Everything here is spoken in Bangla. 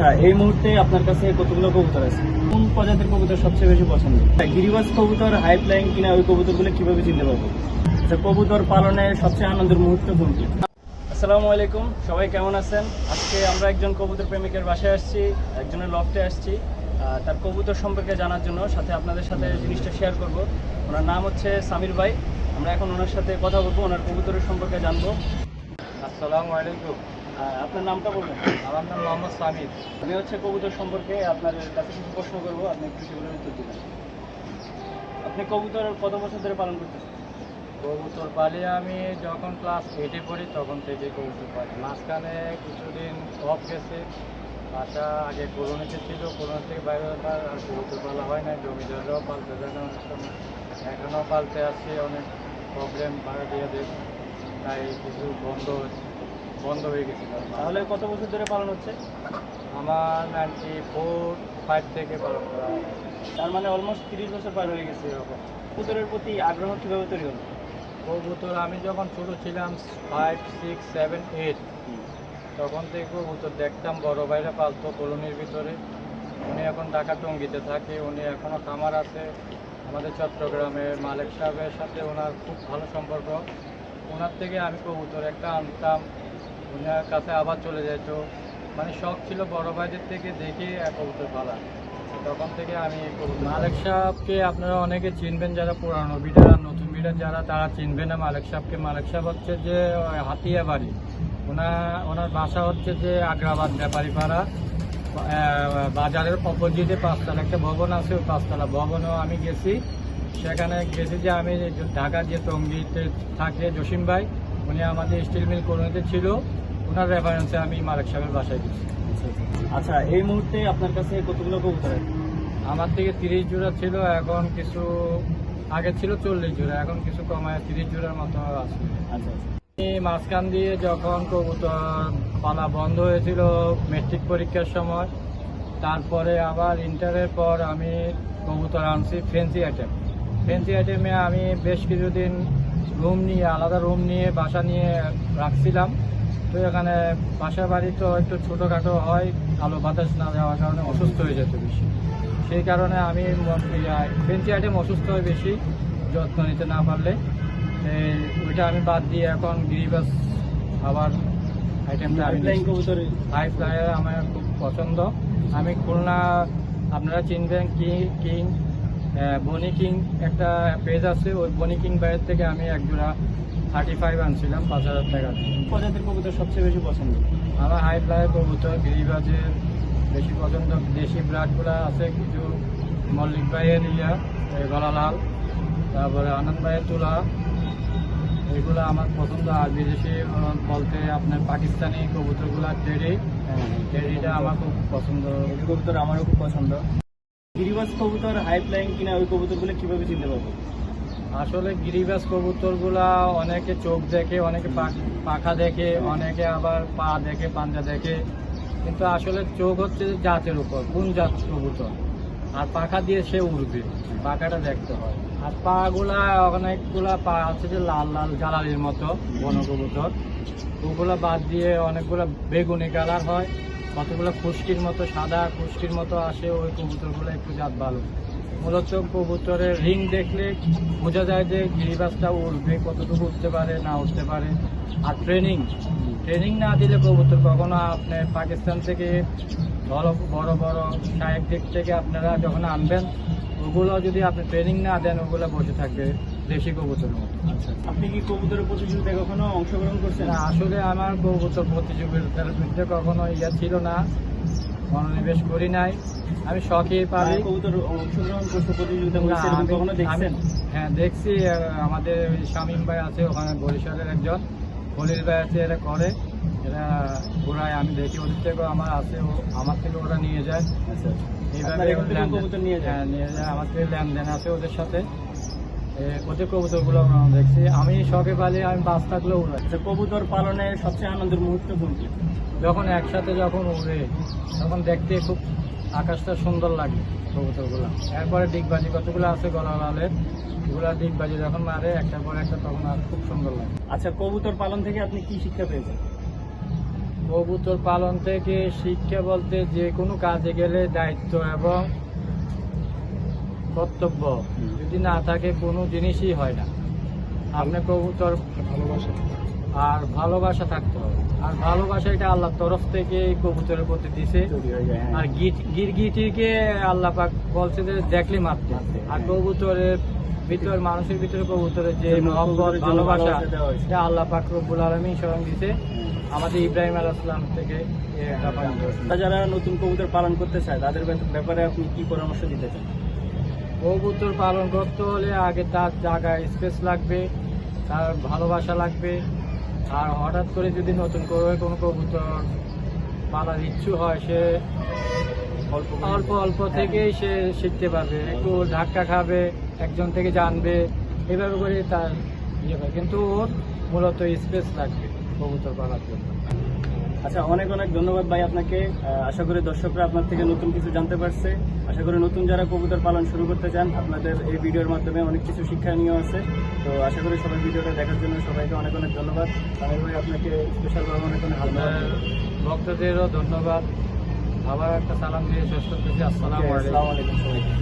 আচ্ছা, এই মুহূর্তে আপনার কাছে কতগুলো কবুতর আছে? কোন প্রজাতির কবুতর সবচেয়ে বেশি পছন্দ? গিরিবাজ কবুতর, হাই ফ্লাইং কিনা ওই কবুতরগুলো কিভাবে চিনতে পারবো? আচ্ছা, কবুতর পালনের সবচেয়ে আনন্দের মুহূর্ত কোনটি? আসসালামু আলাইকুম, সবাই কেমন আছেন? আজকে আমরা একজন কবুতর প্রেমিকের বাসায় আসছি, একজনের লফটে আসছি তার কবুতর সম্পর্কে জানার জন্য। সাথে আপনাদের সাথে জিনিসটা শেয়ার করব। ওনার নাম হচ্ছে সামির ভাই। আমরা এখন ওনার সাথে কথা বলবো, ওনার কবুতরের সম্পর্কে জানবো। আসসালামু আলাইকুম। আপনার নামটা বলবেন? আমার নাম মোহাম্মদ সামির। আমি হচ্ছে কবুতর সম্পর্কে আপনার কাছে কিছু প্রশ্ন করবো, আপনি একটু সেগুলোর উত্তর দেবেন। আপনি কবুতর কত বছর ধরে পালন করতেছেন? কবুতর পালি আমি যখন ক্লাস 8-এ পড়ি তখন থেকে কবুতর পালি। মাঝখানে কিছুদিন অফ গেছে, বাসা আগে কলোনিতে ছিল, কলোনি থেকে বাইরে আর কবুতর পালা হয় না। জমিদাররাও পালতে যায় না অনেক সময়, এখনও পালতে আসছে, অনেক প্রবলেম ভাড়া দিয়ে দেয়, তাই কিছু বন্ধ হয়ে গেছিল। তাহলে কত বছর ধরে পালন হচ্ছে? আমার 94-5 থেকে পালন করা হয়। তার মানে অলমোস্ট 30 বছর পার হয়ে গেছে। এরকম কবুতরের প্রতি আগ্রহ কীভাবে তৈরি হলো? কবুতর আমি যখন ছোটো ছিলাম 5, 6, 7, 8 তখন থেকে কবুতর দেখতাম, বড় ভাইরা পালতো কলোনির ভিতরে। উনি এখন ঢাকা টঙ্গীতে থাকে, উনি এখনও খামার আছে আমাদের চট্টগ্রামে। মালিক সাহেবের সাথে ওনার খুব ভালো সম্পর্ক। ওনার থেকে আমি কবুতর একটা আনতাম, ওনার কাছে আবার চলে যেত। মানে শখ ছিল বড় ভাইদের থেকে দেখে কবুতর পালা। তখন থেকে আমি মালিক সাহেবকে আপনারা অনেকে চিনবেন, যারা পুরানো বিডার, নতুন বিডার যারা, তারা চিনবে না মালিক সাহেবকে। মালিক সাহেব হচ্ছে যে হাতিয়া বাড়ি, ওনার বাসা হচ্ছে যে আগ্রাবাদ ব্যাপারী পাড়া, বাজারের অপোজিটে 5তলা একটা ভবন আছে, ওই 5তলা ভবনেও আমি গেছি। সেখানে গেছি যে আমি ঢাকার যে টঙ্গীতে থাকে জসিম ভাই, উনি আমাদের স্টিল মিল কলোনিতে ছিল, ওনার রেফারেন্সে আমি মালিক সাহেবের বাসায় গেছি। আচ্ছা, এই মুহূর্তে আপনার কাছে কতগুলো কবুতর আছে? আমার থেকে 30 জোড়া ছিল, এখন কিছু আগে ছিল 40 জোড়া, এখন কিছু কমায় 30 জোড়ার মতো আছে। আচ্ছা, আমি মাঝখান দিয়ে যখন কবুতর পালা বন্ধ হয়েছিল মেট্রিক পরীক্ষার সময়, তারপরে আবার ইন্টারের পর আমি কবুতর আনছি ফ্যান্সি আইটেমে আমি বেশ কিছুদিন আলাদা রুম নিয়ে বাসা নিয়ে রাখছিলাম। তো এখানে বাসা বাড়ি তো একটু ছোটোখাটো হয়, আলো বাতাস না যাওয়ার কারণে অসুস্থ হয়ে যেত বেশি। সেই কারণে আমি ফ্যান্সি আইটেম অসুস্থ হয় বেশি, যত্ন নিতে না পারলে। ওইটা আমি বাদ দিয়ে এখন গিরিবাজ আবার আইটেমটা আমি কবুতর হাই ফ্লাইয়ার আমার খুব পছন্দ। আমি খুলনা, আপনারা চিনবেন কিং বনি কিং একটা পেজ আছে, ওই বনি কিং বাইরের থেকে আমি এক জোড়া 35 আনছিলাম 5,000 টাকা। প্রজাতির কবুতর সবচেয়ে বেশি পছন্দ? আমার হাই ফ্লাইয়ার কবুতর গিরিবাজের বেশি পছন্দ। দেশি ব্রাডগুলো আছে কিছু, মল্লিক ভাইয়ের গলালাল, তারপরে আনন্দ ভাইয়ের তুলা, এগুলো আমার পছন্দ। আর বিদেশি বলতে আপনার পাকিস্তানি কবুতরগুলো টেরিটা আমার খুব পছন্দ। এই কবুতর আমারও খুব পছন্দ। গিরিবাজ কবুতর, হাই ফ্লাইং কিনা ওই কবুতরগুলো কিভাবে চিনতে পারবো? আসলে গিরিবাজ কবুতরগুলা অনেকে চোখ দেখে, অনেকে পাখা দেখে, অনেকে আবার পা দেখে, পাঞ্জা দেখে, কিন্তু আসলে চোখ হচ্ছে জাতের উপর, কোন জাত কবুতর, আর পাখা দিয়ে সে উড়বে, পাখাটা দেখতে হয়। আর পাগুলা অনেকগুলা পা আছে যে লাল লাল জ্বালালির মতো বন কবুতর, ওগুলা বাদ দিয়ে অনেকগুলা বেগুনি কালার হয়, কতগুলো খুশকির মতো, সাদা খুশকির মতো আসে, ওই কবুতরগুলো একটু জাত ভালো। মূলত কবুতরের রিং দেখলে বোঝা যায় যে গিরিবাজটা উঠবে, কতটুকু উঠতে পারে না উঠতে পারে। আর ট্রেনিং না দিলে কবুতর কখনো আপনি পাকিস্তান থেকে বড় বড় শায়েক দিক থেকে আপনারা যখন আনবেন, ওগুলো যদি আপনি ট্রেনিং না দেন, ওগুলো বসে থাকবে দেশি কবুতরের মতো। আচ্ছা, আপনি কি কবুতরের প্রতিযোগিতায় কখনো অংশগ্রহণ করছেন? না, আসলে আমার কবুতর প্রতিযোগিতার মধ্যে কখনো ছিল না, মনোনিবেশ করি নাই। আমি শখেই পারি। কবুতর অংশগ্রহণ করছে প্রতিযোগিতা, কখনো দেখছেন? হ্যাঁ, দেখছি। আমাদের শামীম ভাই আছে ওখানে, বরিশালের একজন খলিল ভাই আছে, এরা করে, এরা ঘোরায়, আমি দেখি ওদের থেকেও আমার আছে, আমার থেকে ওরা নিয়ে যায়। আচ্ছা, এইভাবে কবুতর নিয়ে যায়? নিয়ে যায়, আমার থেকে লেনদেন আছে ওদের সাথে। ওদের কবুতরগুলো দেখছি, আমি শখে পালি, আমি বাস থাকলেও উড়াই। কবুতর পালনের সবচেয়ে আনন্দের মুহূর্ত কোনটি? যখন একসাথে যখন উড়ে, তখন দেখতে খুব আকাশটা সুন্দর লাগে কবুতরগুলো। এরপরে ডিগবাজি কতগুলো আছে গলালালের, এগুলা ডিগবাজি যখন মারে একটার পর একটা, তখন আর খুব সুন্দর লাগে। আচ্ছা, কবুতর পালন থেকে আপনি কি শিক্ষা পেয়েছেন? কবুতর পালন থেকে শিক্ষা বলতে যে কোনো কাজে গেলে দায়িত্ব এবং কর্তব্য যদি না থাকে কোনো জিনিসই হয় না। আপনি কবুতর ভালোবাসা আর ভালোবাসা থাকতে হবে, আর ভালোবাসা এটা আল্লাহর তরফ থেকে এই কবুতরের প্রতি দিছে। তৈরি হয়ে যায়। আর গিরগিটিকে আল্লাহ পাক বলছে যে দেখলে মারতে, আর কবুতরের ভিতর মানুষের ভিতরে কবুতরের যে মহব্বত ভালোবাসা এটা আল্লাহ পাক রব্বুল আলামিন স্বয়ং দিছে আমাদের ইব্রাহিম আলাইহিস সালাম থেকে এটা পালন করেছে। যারা নতুন কবুতর পালন করতে চায় তাদের ব্যাপারে আপনি কি পরামর্শ দিতে চান? কবুতর পালন করতে হলে আগে তার জায়গায় স্পেস লাগবে, তার ভালোবাসা লাগবে। আর হঠাৎ করে যদি নতুন করে কোনো কবুতর পালার ইচ্ছু হয়, সে অল্প অল্প থেকেই সে শিখতে পারবে, একটু ধাক্কা খাবে, একজন থেকে জানবে, এভাবে করে তার ইয়ে হয়। কিন্তু ওর মূলত স্পেস লাগবে কবুতর পালার জন্য। আচ্ছা, অনেক অনেক ধন্যবাদ ভাই আপনাকে। আশা করি দর্শকরা আপনার থেকে নতুন কিছু জানতে পারছে। আশা করি নতুন যারা কবুতর পালন শুরু করতে চান আপনাদের এই ভিডিওর মাধ্যমে অনেক কিছু শিক্ষণীয় আছে। তো আশা করি সবাই ভিডিওটা দেখার জন্য সবাইকে অনেক অনেক ধন্যবাদ। তামিল ভাই আপনাকে স্পেশালভাবে অনেক অনেক আপনার ধন্যবাদ। ভক্তদেরও ধন্যবাদ। আবার একটা সালাম দিয়ে শেষ করতেছি। আসসালামু আলাইকুম। আসসালামু আলাইকুম সবাইকে।